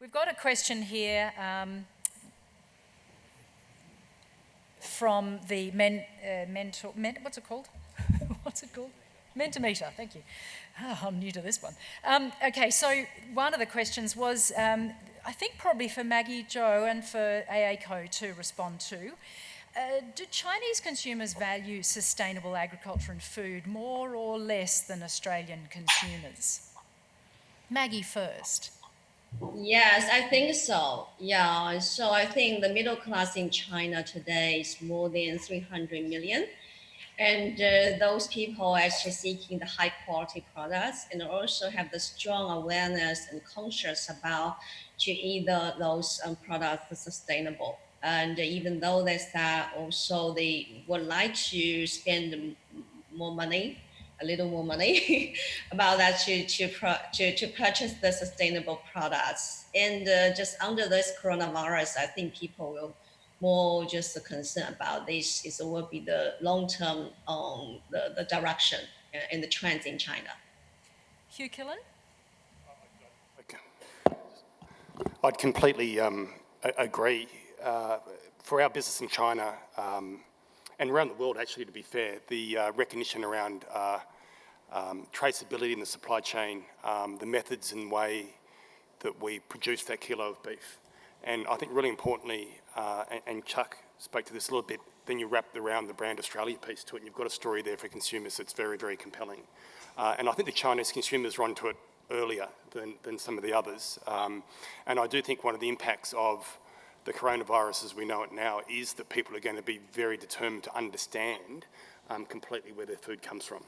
We've got a question here from the what's it called? What's it called? Mentimeter, thank you. Oh, I'm new to this one. Okay, so one of the questions was, I think probably for Maggie, Joe, and for AACO to respond to. Do Chinese consumers value sustainable agriculture and food more or less than Australian consumers? Maggie first. Yes, I think so. Yeah, so I think the middle class in China today is more than 300 million. And those people are actually seeking the high quality products and also have the strong awareness and conscious about to eat those products are sustainable. And even though they say also they would like to spend more money, a little more money about that to purchase the sustainable products. And just under this coronavirus, I think people will more just concerned about this is will be the long-term the direction and the trends in China. Hugh Killen? I'd completely agree. For our business in China and around the world, actually, to be fair, the recognition around traceability in the supply chain, the methods and way that we produce that kilo of beef. And I think really importantly, and Chuck spoke to this a little bit, then you wrap around the brand Australia piece to it, and you've got a story there for consumers that's very, very compelling. And I think the Chinese consumers are onto it earlier than some of the others. And I do think one of the impacts of the coronavirus as we know it now is that people are going to be very determined to understand completely where their food comes from.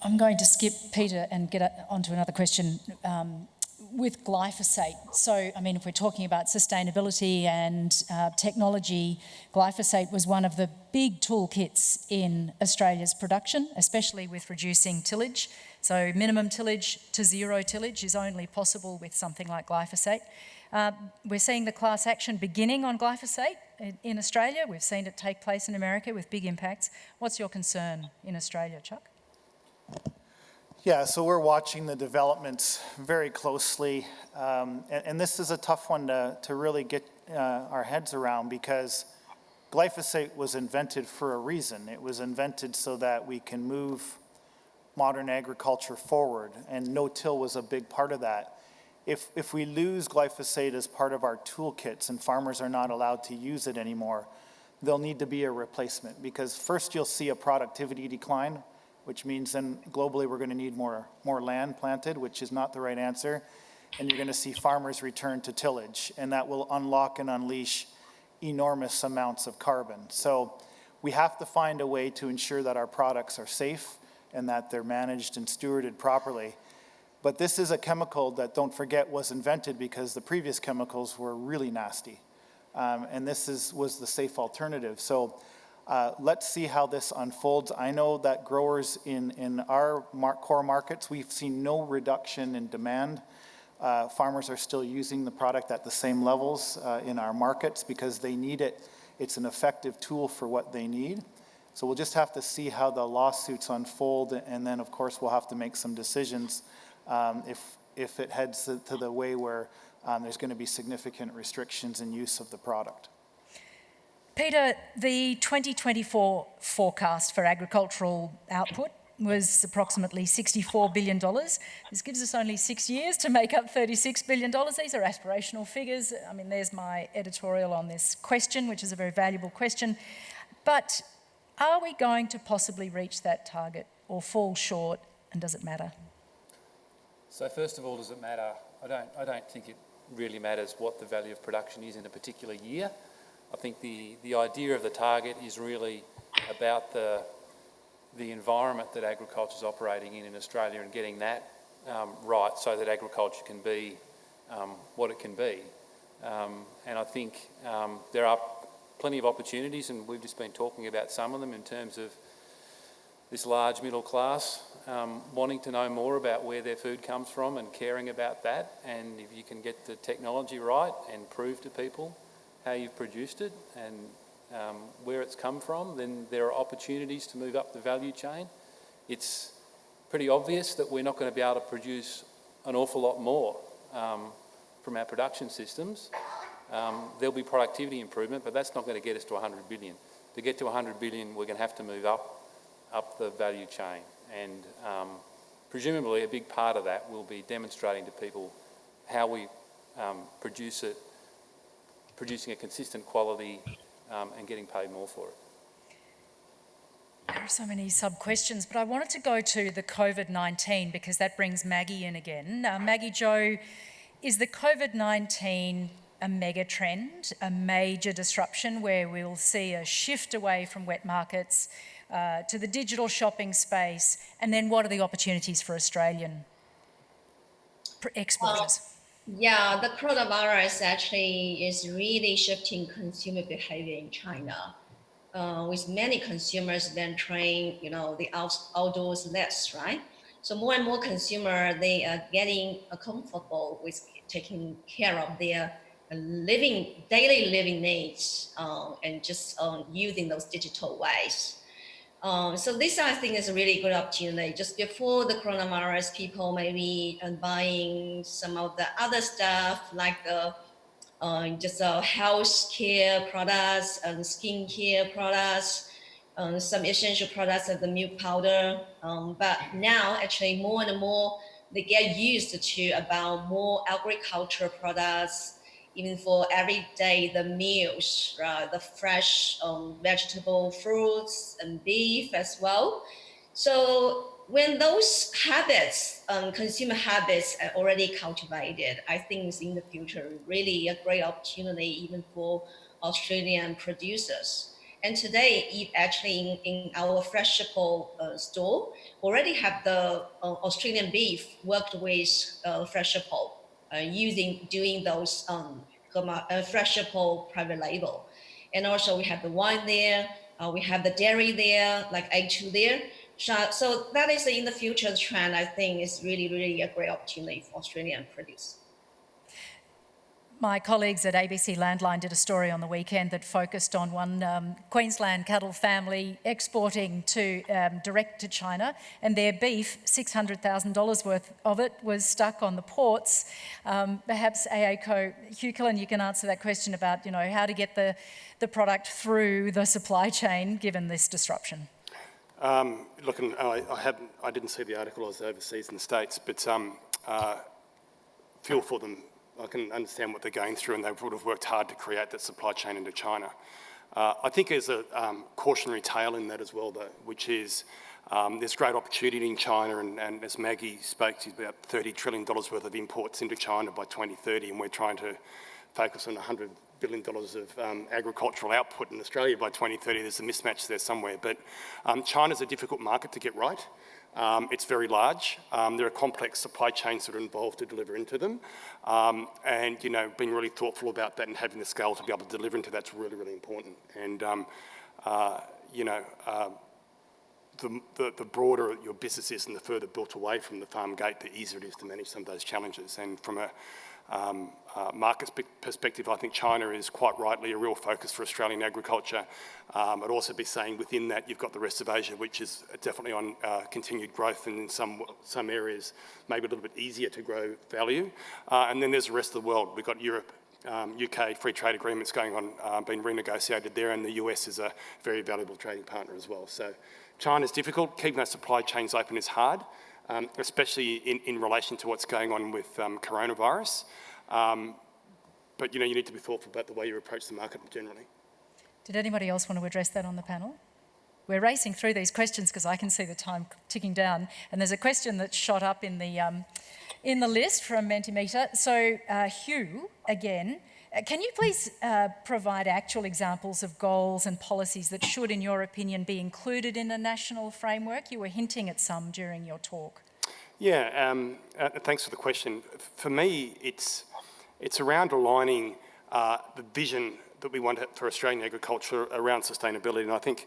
I'm going to skip Peter and get onto another question with glyphosate. So, I mean, if we're talking about sustainability and technology, glyphosate was one of the big toolkits in Australia's production, especially with reducing tillage. So minimum tillage to zero tillage is only possible with something like glyphosate. We're seeing the class action beginning on glyphosate in Australia. We've seen it take place in America with big impacts. What's your concern in Australia, Chuck? Yeah, so we're watching the developments very closely, and this is a tough one to really get our heads around because glyphosate was invented for a reason. It was invented so that we can move modern agriculture forward, and no-till was a big part of that. If we lose glyphosate as part of our toolkits and farmers are not allowed to use it anymore, there'll need to be a replacement because first you'll see a productivity decline, which means then globally we're going to need more land planted, which is not the right answer. And you're going to see farmers return to tillage, and that will unlock and unleash enormous amounts of carbon. So we have to find a way to ensure that our products are safe and that they're managed and stewarded properly. But this is a chemical that, don't forget, was invented because the previous chemicals were really nasty. And this was the safe alternative. So let's see how this unfolds. I know that growers in our core markets, we've seen no reduction in demand. Farmers are still using the product at the same levels in our markets because they need it. It's an effective tool for what they need. So we'll just have to see how the lawsuits unfold, and then of course we'll have to make some decisions if it heads to the way where there's going to be significant restrictions in use of the product. Peter, the 2024 forecast for agricultural output was approximately $64 billion. This gives us only 6 years to make up $36 billion. These are aspirational figures. I mean, there's my editorial on this question, which is a very valuable question. But are we going to possibly reach that target or fall short, and does it matter? So first of all, does it matter? I don't think it really matters what the value of production is in a particular year. I think the idea of the target is really about the environment that agriculture is operating in Australia and getting that right so that agriculture can be what it can be. And I think there are plenty of opportunities, and we've just been talking about some of them in terms of this large middle class wanting to know more about where their food comes from and caring about that. And if you can get the technology right and prove to people how you've produced it and where it's come from, then there are opportunities to move up the value chain. It's pretty obvious that we're not going to be able to produce an awful lot more from our production systems, there'll be productivity improvement, but that's not going to get us to 100 billion. To get to 100 billion, we're going to have to move up the value chain. And presumably a big part of that will be demonstrating to people how we produce it, producing a consistent quality and getting paid more for it. There are so many sub-questions, but I wanted to go to the COVID-19 because that brings Maggie in again. Maggie Jo, is the COVID-19 a mega trend, a major disruption where we'll see a shift away from wet markets to the digital shopping space? And then what are the opportunities for Australian exporters? Yeah, the coronavirus actually is really shifting consumer behavior in China. With many consumers then trying, the outdoors less, right? So more and more consumer, they are getting comfortable with taking care of their daily living needs and just using those digital ways. So this, I think, is a really good opportunity. Just before the coronavirus, people may be buying some of the other stuff like just health care products and skincare products, some essential products like the milk powder. But now, actually, more and more, they get used to about more agriculture products, even for every day, the meals, the fresh vegetable, fruits, and beef as well. So when those habits, consumer habits are already cultivated, I think it's in the future really a great opportunity even for Australian producers. And today, actually in our Fresh Apple store, already have the Australian beef worked with Fresh Apple, doing those Fresh Apple private label. And also we have the wine there, we have the dairy there, like A2 there. So that is in the future trend, I think is really, really a great opportunity for Australian produce. My colleagues at ABC Landline did a story on the weekend that focused on one Queensland cattle family exporting to direct to China, and their beef, $600,000 worth of it, was stuck on the ports. Perhaps AACO, Hugh Killen, you can answer that question about how to get the product through the supply chain given this disruption. Look, I didn't see the article. I was overseas in the States, but feel for them. I can understand what they're going through, and they would have worked hard to create that supply chain into China. I think there's a cautionary tale in that as well, though, which is there's great opportunity in China, and as Maggie spoke to, about $30 trillion worth of imports into China by 2030, and we're trying to focus on $100 billion of agricultural output in Australia by 2030. There's a mismatch there somewhere, but China's a difficult market to get right. It's very large. There are complex supply chains that are involved to deliver into them. And, being really thoughtful about that and having the scale to be able to deliver into that's really, really important. And, the broader your business is and the further built away from the farm gate, the easier it is to manage some of those challenges. And from a market perspective, I think China is quite rightly a real focus for Australian agriculture. I'd also be saying within that you've got the rest of Asia, which is definitely on continued growth, and in some areas maybe a little bit easier to grow value. And then there's the rest of the world. We've got Europe, UK free trade agreements going on, being renegotiated there, and the US is a very valuable trading partner as well. So China's difficult. Keeping those supply chains open is hard. Especially in relation to what's going on with coronavirus. But, you need to be thoughtful about the way you approach the market generally. Did anybody else want to address that on the panel? We're racing through these questions because I can see the time ticking down. And there's a question that shot up in the list from Mentimeter. So, Hugh, again, can you please provide actual examples of goals and policies that should, in your opinion, be included in a national framework? You were hinting at some during your talk. Yeah, thanks for the question. For me, it's around aligning the vision that we want for Australian agriculture around sustainability. And I think,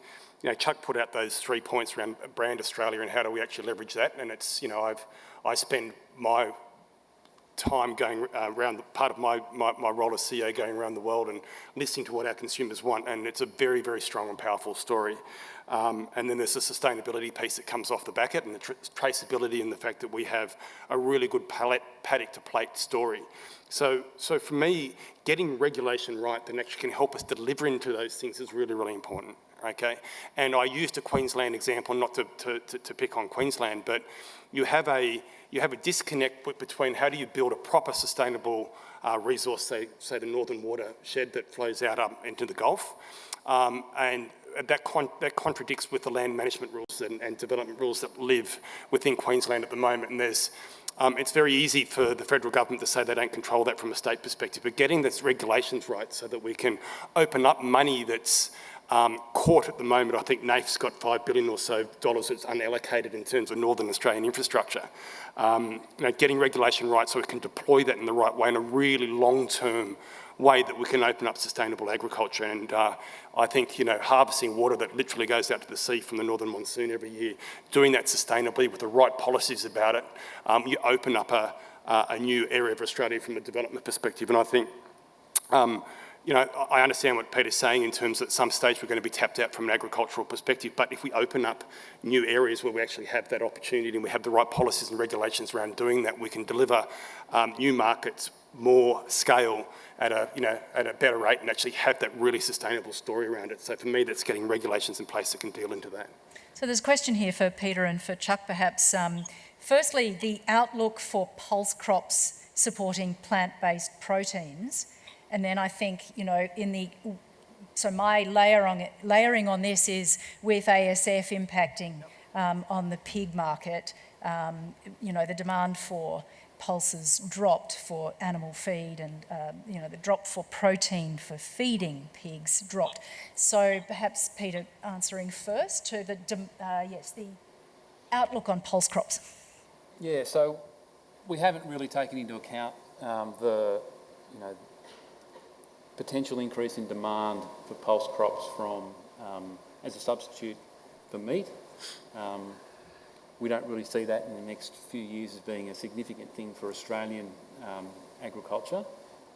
Chuck put out those 3 points around Brand Australia and how do we actually leverage that. And it's, I spend my time going around, part of my role as CEO, going around the world and listening to what our consumers want, and it's a very, very strong and powerful story. And then there's the sustainability piece that comes off the back of it, and the traceability, and the fact that we have a really good paddock to plate story. So for me, getting regulation right that actually can help us deliver into those things is really, really important. Okay, and I used a Queensland example, not to pick on Queensland, but you have a disconnect between how do you build a proper sustainable resource, say the Northern Watershed that flows out up into the Gulf, and that contradicts with the land management rules and development rules that live within Queensland at the moment. And there's it's very easy for the federal government to say they don't control that from a state perspective, but getting those regulations right so that we can open up money that's caught at the moment. I think NAIF's got $5 billion or so that's unallocated in terms of Northern Australian infrastructure. Getting regulation right so we can deploy that in the right way in a really long-term way that we can open up sustainable agriculture. And I think, harvesting water that literally goes out to the sea from the northern monsoon every year, doing that sustainably with the right policies about it, you open up a new area of Australia from a development perspective. And I think I understand what Peter's saying in terms that at some stage we're going to be tapped out from an agricultural perspective, but if we open up new areas where we actually have that opportunity and we have the right policies and regulations around doing that, we can deliver new markets, more scale at a better rate, and actually have that really sustainable story around it. So for me, that's getting regulations in place that can deal into that. So there's a question here for Peter and for Chuck, perhaps. Firstly, the outlook for pulse crops supporting plant-based proteins. And then I think, so my layering on this is with ASF impacting on the pig market, the demand for pulses dropped for animal feed, and the drop for protein for feeding pigs dropped. So perhaps Peter answering first to the outlook on pulse crops. Yeah, so we haven't really taken into account the potential increase in demand for pulse crops from as a substitute for meat. We don't really see that in the next few years as being a significant thing for Australian agriculture,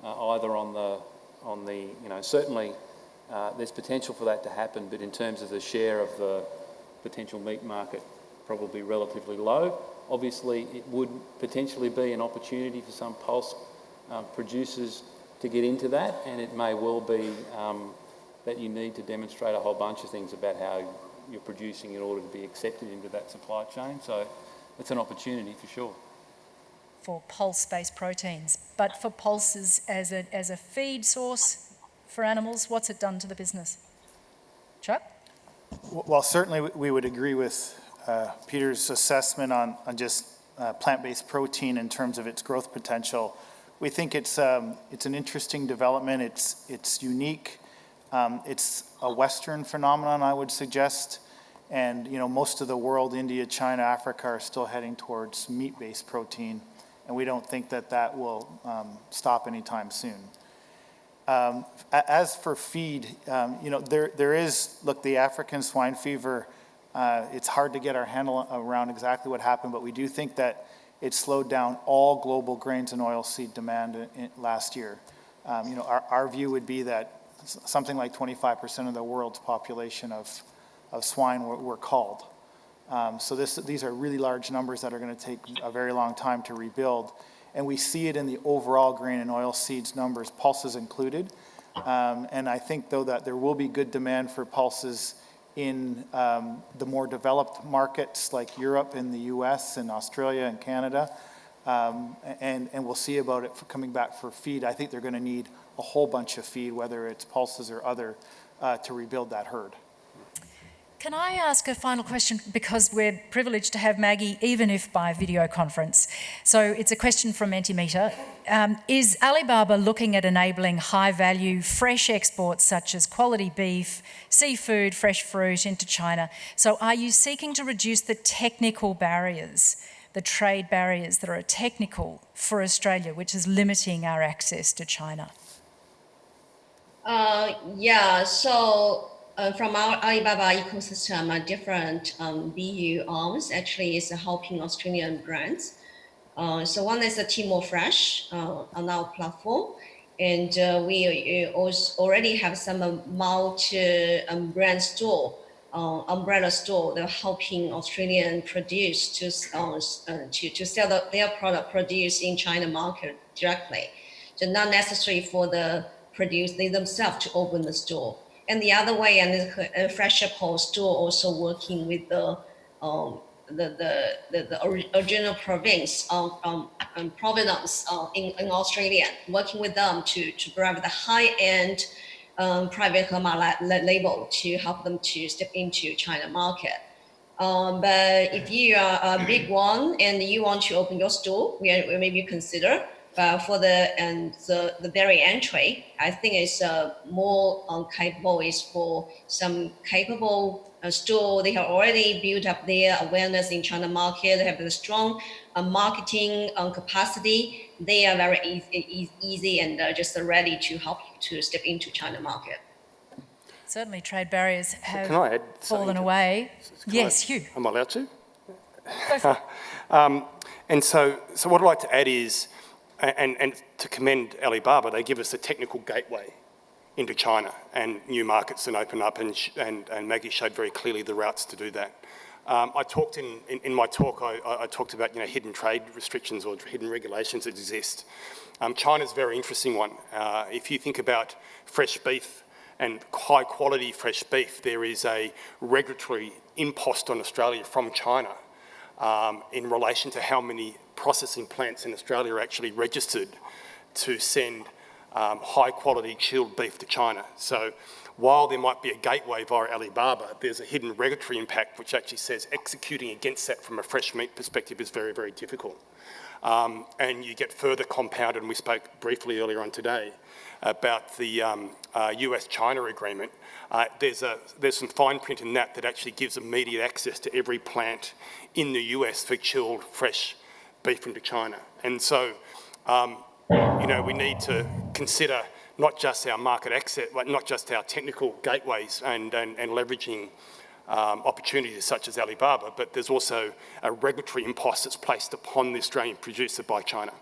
either on the certainly there's potential for that to happen, but in terms of the share of the potential meat market, probably relatively low. Obviously, it would potentially be an opportunity for some pulse producers to get into that, and it may well be that you need to demonstrate a whole bunch of things about how you're producing in order to be accepted into that supply chain. So it's an opportunity for sure. For pulse-based proteins, but for pulses as a feed source for animals, what's it done to the business? Chuck? Well, certainly we would agree with Peter's assessment on just plant-based protein in terms of its growth potential. We think it's an interesting development. It's unique. It's a Western phenomenon, I would suggest. And most of the world, India, China, Africa, are still heading towards meat-based protein, and we don't think that will stop anytime soon. As for feed, there is, the African swine fever. It's hard to get our handle around exactly what happened, but we do think that it slowed down all global grains and oilseed demand last year. Our view would be that something like 25% of the world's population of swine were culled. So these are really large numbers that are going to take a very long time to rebuild. And we see it in the overall grain and oilseeds numbers, pulses included. And I think, though, that there will be good demand for pulses in the more developed markets like Europe and the US and Australia and Canada. And we'll see about it coming back for feed. I think they're going to need a whole bunch of feed, whether it's pulses or other, to rebuild that herd. Can I ask a final question, because we're privileged to have Maggie, even if by video conference. So it's a question from Mentimeter. Is Alibaba looking at enabling high-value fresh exports such as quality beef, seafood, fresh fruit into China? So are you seeking to reduce the technical barriers, the trade barriers that are technical for Australia, which is limiting our access to China? So from our Alibaba ecosystem, different BU arms actually is helping Australian brands So one is the Timor Fresh on our platform. And we also already have some multi-brand store, umbrella store that are helping Australian produce to sell their product produced in China market directly. So not necessary for the produce they themselves to open the store. And the other way, and the Fresh Apple store also working with the original province provenance in Australia, working with them to provide the high-end private label to help them to step into China market. But if you are a big one and you want to open your store, we maybe consider. But for the very entry, I think it's more capable is for some capable store. They have already built up their awareness in China market. They have a strong marketing capacity. They are very easy and just ready to help you to step into China market. Certainly trade barriers have Can I add fallen away. Yes, Hugh. Am I allowed to? Go for it. And so what I'd like to add is, and to commend Alibaba, they give us a technical gateway into China and new markets and open up, and Maggie showed very clearly the routes to do that. I talked in my talk, I talked about hidden trade restrictions or hidden regulations that exist. China's a very interesting one. If you think about fresh beef and high quality fresh beef, there is a regulatory impost on Australia from China in relation to how many processing plants in Australia are actually registered to send high quality chilled beef to China. So while there might be a gateway via Alibaba, there's a hidden regulatory impact which actually says executing against that from a fresh meat perspective is very, very difficult. And you get further compounded, and we spoke briefly earlier on today about the US-China agreement. There's some fine print in that actually gives immediate access to every plant in the US for chilled, fresh beef into China. And so, we need to consider not just our market access, not just our technical gateways and leveraging opportunities such as Alibaba, but there's also a regulatory impost that's placed upon the Australian producer by China.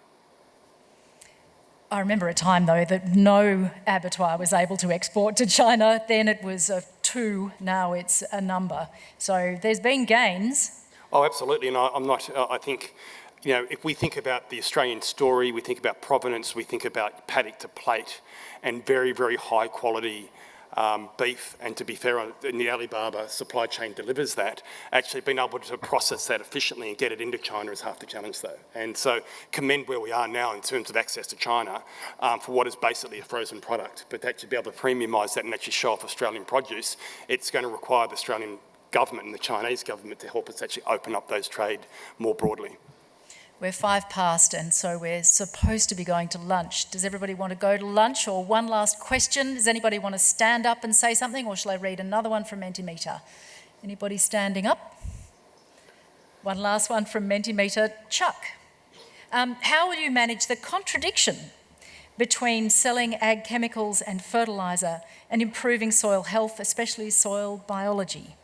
I remember a time, though, that no abattoir was able to export to China. Then it was 2, now it's a number. So there's been gains. Oh, absolutely, and I think, if we think about the Australian story, we think about provenance, we think about paddock to plate and very, very high quality beef, and to be fair, the Alibaba supply chain delivers that. Actually being able to process that efficiently and get it into China is half the challenge though. And so commend where we are now in terms of access to China for what is basically a frozen product. But to actually be able to premiumise that and actually show off Australian produce, it's going to require the Australian government and the Chinese government to help us actually open up those trade more broadly. We're 5 past, and so we're supposed to be going to lunch. Does everybody want to go to lunch? Or one last question? Does anybody want to stand up and say something? Or shall I read another one from Mentimeter? Anybody standing up? One last one from Mentimeter. Chuck, how will you manage the contradiction between selling ag chemicals and fertiliser and improving soil health, especially soil biology,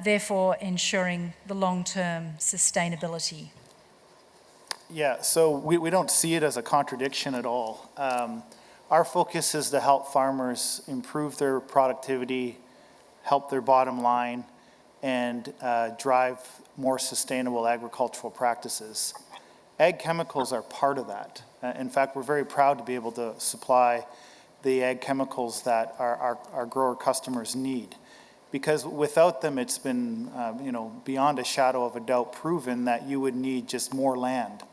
therefore ensuring the long-term sustainability? Yeah, so we don't see it as a contradiction at all. Our focus is to help farmers improve their productivity, help their bottom line, and drive more sustainable agricultural practices. Ag chemicals are part of that. In fact, we're very proud to be able to supply the ag chemicals that our grower customers need. Because without them, it's been beyond a shadow of a doubt proven that you would need just more land.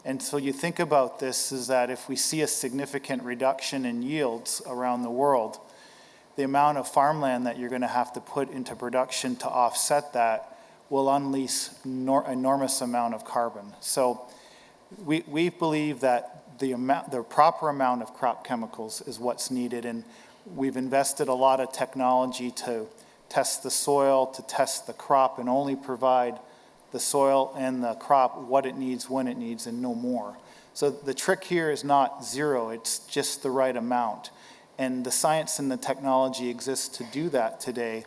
And so you think about this is that if we see a significant reduction in yields around the world, the amount of farmland that you're going to have to put into production to offset that will unleash enormous amount of carbon. So we believe that the proper amount of crop chemicals is what's needed, and we've invested a lot of technology to test the soil, to test the crop, and only provide the soil and the crop what it needs, when it needs, and no more. So the trick here is not zero, it's just the right amount. And the science and the technology exists to do that today.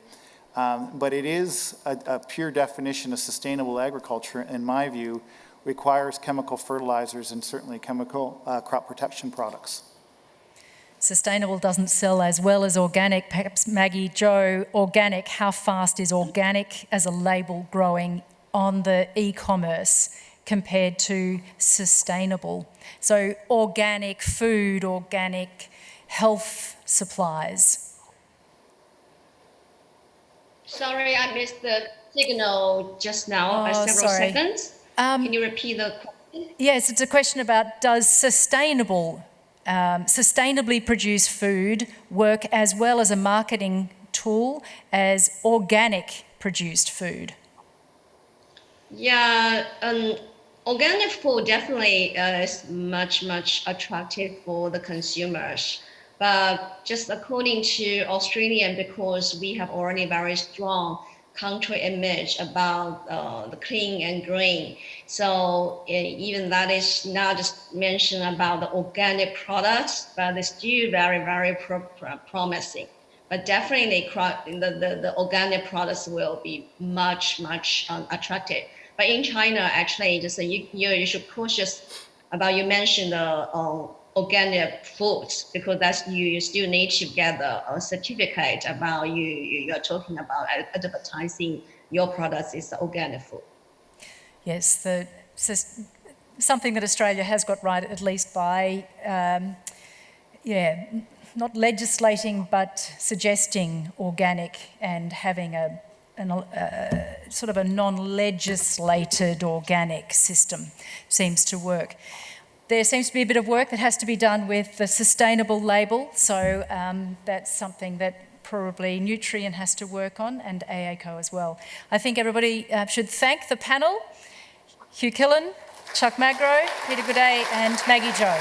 But it is a pure definition of sustainable agriculture, in my view, requires chemical fertilizers and certainly chemical crop protection products. Sustainable doesn't sell as well as organic. Perhaps Maggie, Joe, organic, how fast is organic as a label growing on the e-commerce compared to sustainable? So organic food, organic health supplies. Sorry, I missed the signal just now by several sorry. seconds. Can you repeat the question? Yes, it's a question about does sustainably produced food work as well as a marketing tool as organic produced food? Yeah, organic food definitely is much attractive for the consumers. But just according to Australian, because we have already very strong country image about the clean and green. So even that is not just mentioned about the organic products, but it's still very promising. But definitely the organic products will be much attractive. But in China, actually, just you should cautious about, you mentioned the organic foods, because that's you still need to get a certificate about you're talking about advertising your products is organic food. Yes, something that Australia has got right, at least by, not legislating, but suggesting organic and having a sort of a non-legislated organic system seems to work. There seems to be a bit of work that has to be done with the sustainable label, so that's something that probably Nutrien has to work on, and AACO as well. I think everybody should thank the panel, Hugh Killen, Chuck Magro, Peter Goudet and Maggie Joe.